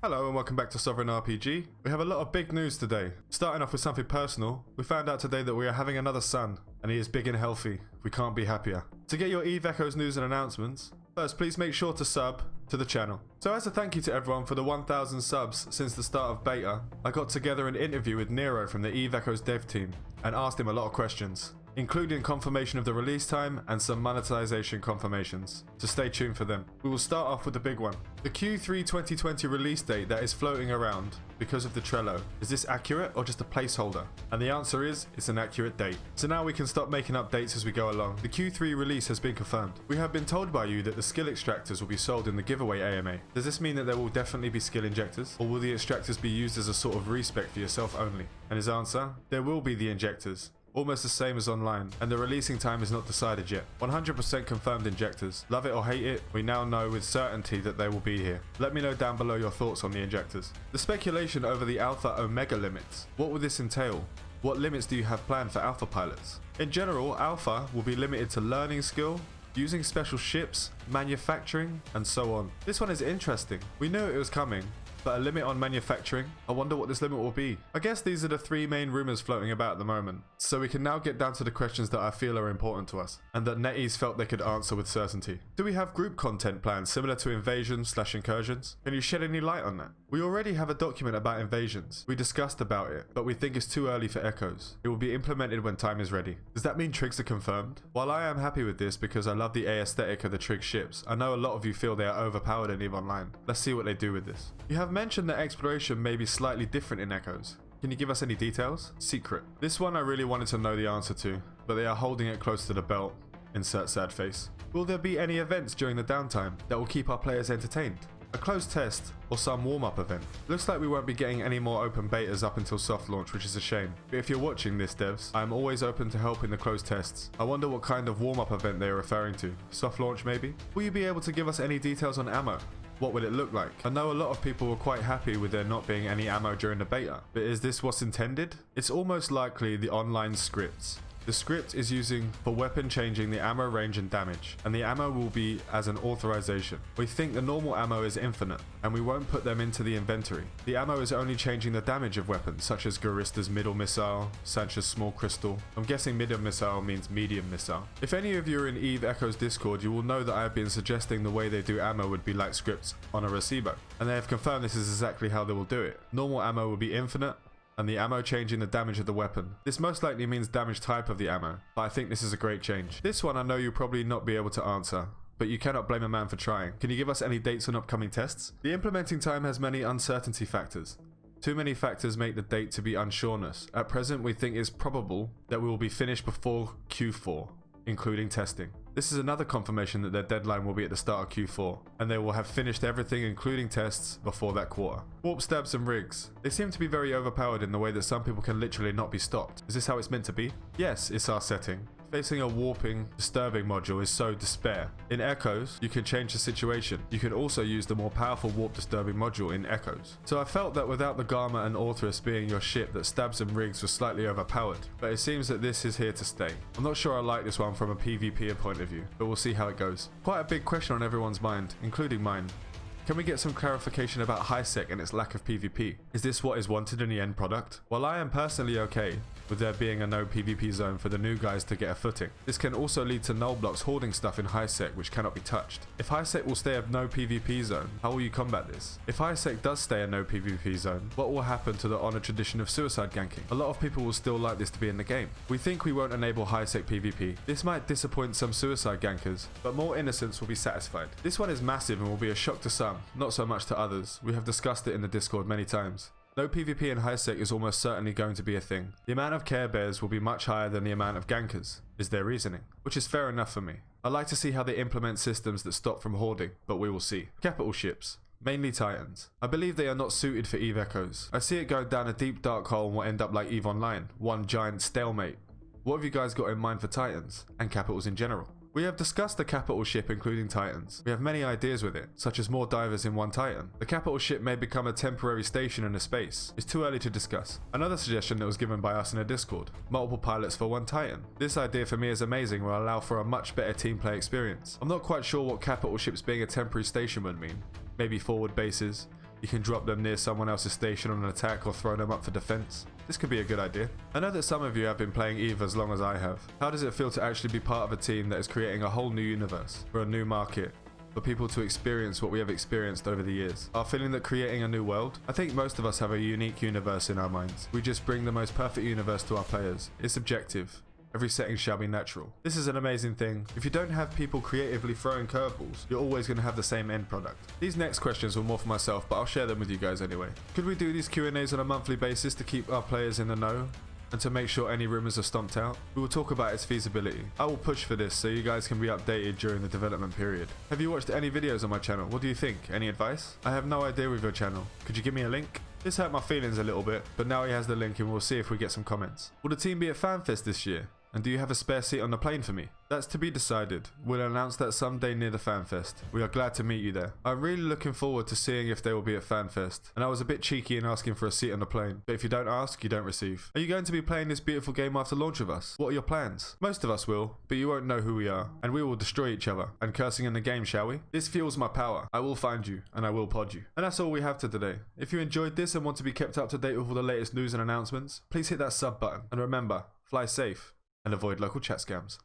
Hello and welcome back to Sovereign RPG. We have a lot of big news today. Starting off with something personal, we found out today that we are having another son, and he is big and healthy. We can't be happier. To get your Eve Echoes news and announcements, first please make sure to sub to the channel. So as a thank you to everyone for the 1000 subs since the start of beta, I got together an interview with Nero from the Eve Echoes dev team and asked him a lot of questions, including confirmation of the release time and some monetization confirmations, so stay tuned for them. We will start off with the big one. The Q3 2020 release date that is floating around because of the Trello. Is this accurate or just a placeholder? And the answer is, it's an accurate date. So now we can stop making updates as we go along. The Q3 release has been confirmed. We have been told by you that the skill extractors will be sold in the giveaway AMA. Does this mean that there will definitely be skill injectors? Or will the extractors be used as a sort of respec for yourself only? And his answer, there will be the injectors. Almost the same as online, and the releasing time is not decided yet. 100% confirmed injectors. Love it or hate it, we now know with certainty that they will be here. Let me know down below your thoughts on the injectors. The speculation over the Alpha Omega limits. What will this entail? What limits do you have planned for Alpha pilots? In general, Alpha will be limited to learning skill, using special ships, manufacturing, and so on. This one is interesting. We knew it was coming, but a limit on manufacturing? I wonder what this limit will be. I guess these are the three main rumors floating about at the moment. So we can now get down to the questions that I feel are important to us, and that Netease felt they could answer with certainty. Do we have group content plans similar to invasions/incursions? Can you shed any light on that? We already have a document about invasions. We discussed about it, but we think it's too early for echoes. It will be implemented when time is ready. Does that mean trigs are confirmed? While I am happy with this because I love the aesthetic of the trig ships, I know a lot of you feel they are overpowered in EVE Online. Let's see what they do with this. You have mentioned that exploration may be slightly different in Echoes. Can you give us any details? Secret. This one I really wanted to know the answer to, but they are holding it close to the belt. Insert sad face. Will there be any events during the downtime that will keep our players entertained? A closed test or some warm-up event? Looks like we won't be getting any more open betas up until soft launch, which is a shame. But if you're watching this, devs, I am always open to help in the closed tests. I wonder what kind of warm-up event they are referring to. Soft launch maybe? Will you be able to give us any details on ammo? What would it look like? I know a lot of people were quite happy with there not being any ammo during the beta, but is this what's intended? It's almost likely the online scripts. The script is using for weapon changing the ammo range and damage, and the ammo will be as an authorization. We think the normal ammo is infinite, and we won't put them into the inventory. The ammo is only changing the damage of weapons, such as Garista's middle missile, Sancha's small crystal. I'm guessing middle missile means medium missile. If any of you are in Eve Echoes Discord, you will know that I have been suggesting the way they do ammo would be like scripts on a Recibo, and they have confirmed this is exactly how they will do it. Normal ammo will be infinite, and the ammo changing the damage of the weapon. This most likely means damage type of the ammo, but I think this is a great change. This one I know you'll probably not be able to answer, but you cannot blame a man for trying. Can you give us any dates on upcoming tests? The implementing time has many uncertainty factors. Too many factors make the date to be unsureness. At present, we think it's probable that we will be finished before Q4, including testing. This is another confirmation that their deadline will be at the start of Q4, and they will have finished everything including tests before that quarter. Warp stabs and rigs. They seem to be very overpowered in the way that some people can literally not be stopped. Is this how it's meant to be? Yes, it's our setting. Facing a warping, disturbing module is so despair. In Echoes, you can change the situation. You can also use the more powerful warp disturbing module in Echoes. So I felt that without the Garma and Orthrus being your ship, that stabs and rigs were slightly overpowered, but it seems that this is here to stay. I'm not sure I like this one from a PvP point of view, but we'll see how it goes. Quite a big question on everyone's mind, including mine. Can we get some clarification about HiSec and its lack of PvP? Is this what is wanted in the end product? While I am personally okay with there being a no PvP zone for the new guys to get a footing, this can also lead to null blocks hoarding stuff in HiSec which cannot be touched. If HiSec will stay a no PvP zone, how will you combat this? If HiSec does stay a no PvP zone, what will happen to the honor tradition of suicide ganking? A lot of people will still like this to be in the game. We think we won't enable HiSec PvP. This might disappoint some suicide gankers, but more innocents will be satisfied. This one is massive and will be a shock to some, not so much to others. We have discussed it in the Discord many times. No PvP in HiSec is almost certainly going to be a thing. The amount of Care Bears will be much higher than the amount of gankers, is their reasoning, which is fair enough for me. I like to see how they implement systems that stop from hoarding, but we will see. Capital ships. Mainly Titans. I believe they are not suited for Eve Echoes. I see it going down a deep dark hole and will end up like Eve Online, one giant stalemate. What have you guys got in mind for Titans, and capitals in general? We have discussed the capital ship including Titans. We have many ideas with it, such as more divers in one Titan. The capital ship may become a temporary station in a space. It's too early to discuss. Another suggestion that was given by us in a Discord: multiple pilots for one Titan. This idea for me is amazing, will allow for a much better team play experience. I'm not quite sure what capital ships being a temporary station would mean. Maybe forward bases, You can drop them near someone else's station on an attack or throw them up for defense. This could be a good idea. I know that some of you have been playing EVE as long as I have. How does it feel to actually be part of a team that is creating a whole new universe for a new market? For people to experience what we have experienced over the years. Our feeling that creating a new world? I think most of us have a unique universe in our minds. We just bring the most perfect universe to our players. It's subjective. Every setting shall be natural. This is an amazing thing. If you don't have people creatively throwing curveballs, you're always going to have the same end product. These next questions were more for myself, but I'll share them with you guys anyway. Could we do these Q&As on a monthly basis to keep our players in the know? And to make sure any rumors are stomped out? We will talk about its feasibility. I will push for this so you guys can be updated during the development period. Have you watched any videos on my channel? What do you think? Any advice? I have no idea with your channel. Could you give me a link? This hurt my feelings a little bit, but now he has the link and we'll see if we get some comments. Will the team be at FanFest this year? And do you have a spare seat on the plane for me? That's to be decided. We'll announce that someday near the FanFest. We are glad to meet you there. I'm really looking forward to seeing if they will be at FanFest. And I was a bit cheeky in asking for a seat on the plane. But if you don't ask, you don't receive. Are you going to be playing this beautiful game after launch with us? What are your plans? Most of us will, but you won't know who we are. And we will destroy each other. And cursing in the game, shall we? This fuels my power. I will find you, and I will pod you. And that's all we have to today. If you enjoyed this and want to be kept up to date with all the latest news and announcements, please hit that sub button. And remember, fly safe and avoid local chat scams.